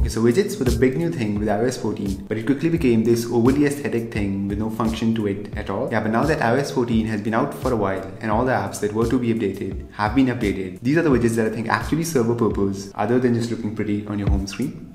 Okay, so widgets were the big new thing with iOS 14, but it quickly became this overly aesthetic thing with no function to it at all. Yeah, but now that iOS 14 has been out for a while and all the apps that were to be updated have been updated, these are the widgets that I think actually serve a purpose other than just looking pretty on your home screen.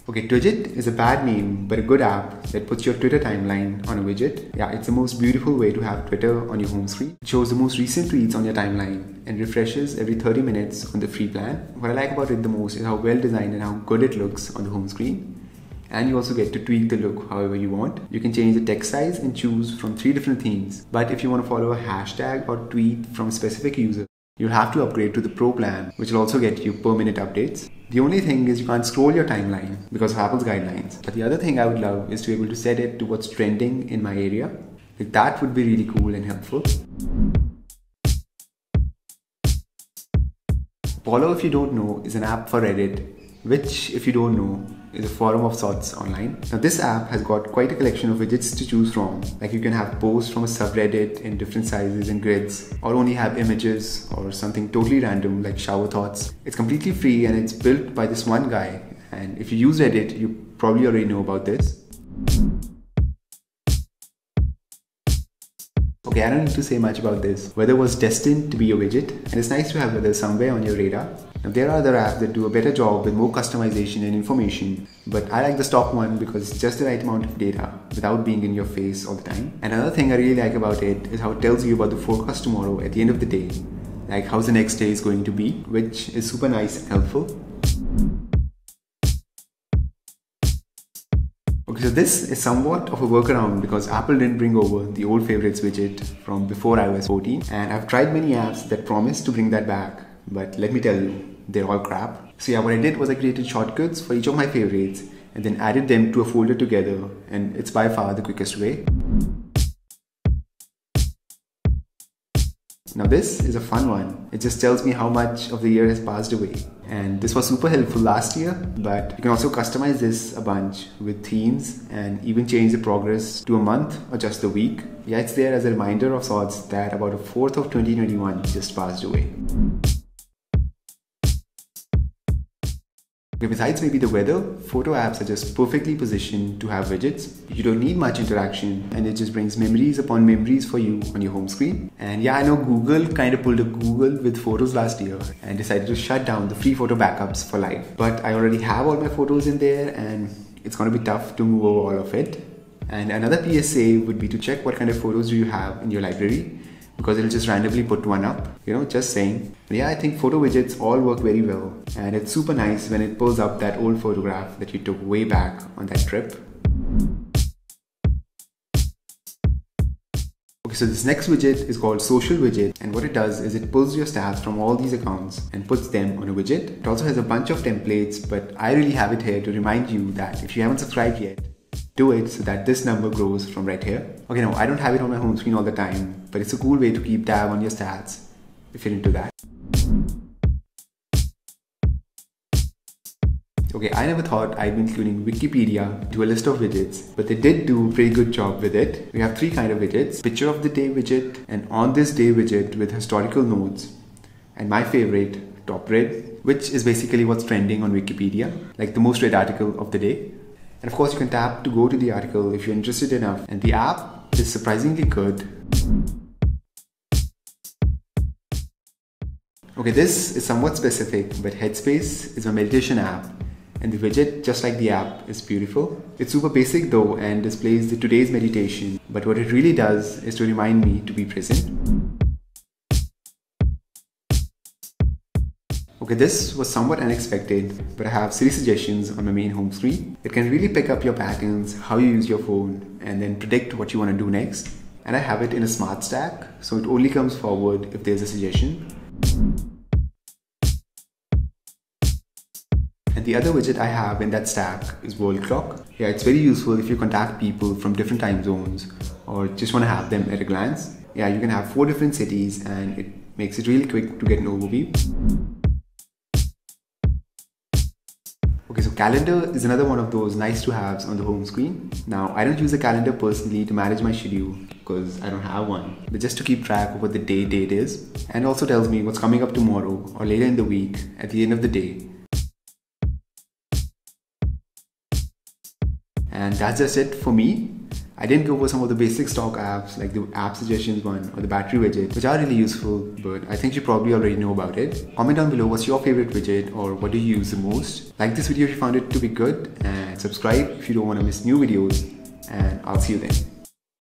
Okay, Widget is a bad name, but a good app that puts your Twitter timeline on a widget. Yeah, it's the most beautiful way to have Twitter on your home screen. It shows the most recent tweets on your timeline and refreshes every 30 minutes on the free plan. What I like about it the most is how well designed and how good it looks on the home screen. And you also get to tweak the look however you want. You can change the text size and choose from 3 different themes. But if you want to follow a hashtag or tweet from a specific user, you'll have to upgrade to the Pro plan, which will also get you per minute updates. The only thing is you can't scroll your timeline because of Apple's guidelines. But the other thing I would love is to be able to set it to what's trending in my area. Like that would be really cool and helpful. Follow, if you don't know, is an app for Reddit, which, if you don't know, is a forum of sorts online. Now this app has got quite a collection of widgets to choose from. Like you can have posts from a subreddit in different sizes and grids, or only have images or something totally random like shower thoughts. It's completely free and it's built by this one guy. And if you use Reddit, you probably already know about this. Okay, I don't need to say much about this. Weather was destined to be a widget, and it's nice to have weather somewhere on your radar. Now, there are other apps that do a better job with more customization and information, but I like the stock one because it's just the right amount of data without being in your face all the time. And another thing I really like about it is how it tells you about the forecast tomorrow at the end of the day, like how the next day is going to be, which is super nice and helpful. Okay, so this is somewhat of a workaround because Apple didn't bring over the old favorites widget from before iOS 14, and I've tried many apps that promise to bring that back, but let me tell you, they're all crap. So yeah, what I did was I created shortcuts for each of my favorites and then added them to a folder together, and it's by far the quickest way. Now this is a fun one. It just tells me how much of the year has passed away. And this was super helpful last year, but you can also customize this a bunch with themes and even change the progress to a month or just a week. Yeah, it's there as a reminder of sorts that about a fourth of 2021 just passed away. Okay, besides maybe the weather, photo apps are just perfectly positioned to have widgets. You don't need much interaction and it just brings memories upon memories for you on your home screen. And yeah, I know Google kind of pulled a Google with photos last year and decided to shut down the free photo backups for life. But I already have all my photos in there and it's going to be tough to move over all of it. And another PSA would be to check what kind of photos do you have in your library, because it'll just randomly put one up, just saying. But yeah, I think photo widgets all work very well, and it's super nice when it pulls up that old photograph that you took way back on that trip. Okay, so this next widget is called Social Widget, and what it does is it pulls your stats from all these accounts and puts them on a widget. It also has a bunch of templates, but I really have it here to remind you that if you haven't subscribed yet, do it so that this number grows from right here. Okay, no, I don't have it on my home screen all the time, but it's a cool way to keep tab on your stats if you're into that. Okay, I never thought I'd be including Wikipedia to a list of widgets, but they did do a pretty good job with it. We have 3 kinds of widgets: picture of the day widget, an on this day widget with historical notes, and my favorite, top read, which is basically what's trending on Wikipedia, like the most read article of the day. And of course you can tap to go to the article if you're interested enough, and the app is surprisingly good. Okay, this is somewhat specific, but Headspace is a meditation app, and the widget, just like the app, is beautiful. It's super basic though and displays the today's meditation, but what it really does is to remind me to be present. Okay, this was somewhat unexpected, but I have Siri suggestions on my main home screen. It can really pick up your patterns, how you use your phone, and then predict what you want to do next. And I have it in a smart stack, so it only comes forward if there's a suggestion. And the other widget I have in that stack is World Clock. Yeah, it's very useful if you contact people from different time zones or just want to have them at a glance. Yeah, you can have 4 different cities and it makes it really quick to get an overview. Okay, so calendar is another one of those nice to haves on the home screen. Now, I don't use a calendar personally to manage my schedule, because I don't have one, but just to keep track of what the date is, and also tells me what's coming up tomorrow or later in the week at the end of the day. And that's just it for me. I didn't go over some of the basic stock apps like the app suggestions one or the battery widget, which are really useful, but I think you probably already know about it. Comment down below what's your favorite widget or what do you use the most. Like this video if you found it to be good, and subscribe if you don't want to miss new videos, and I'll see you then.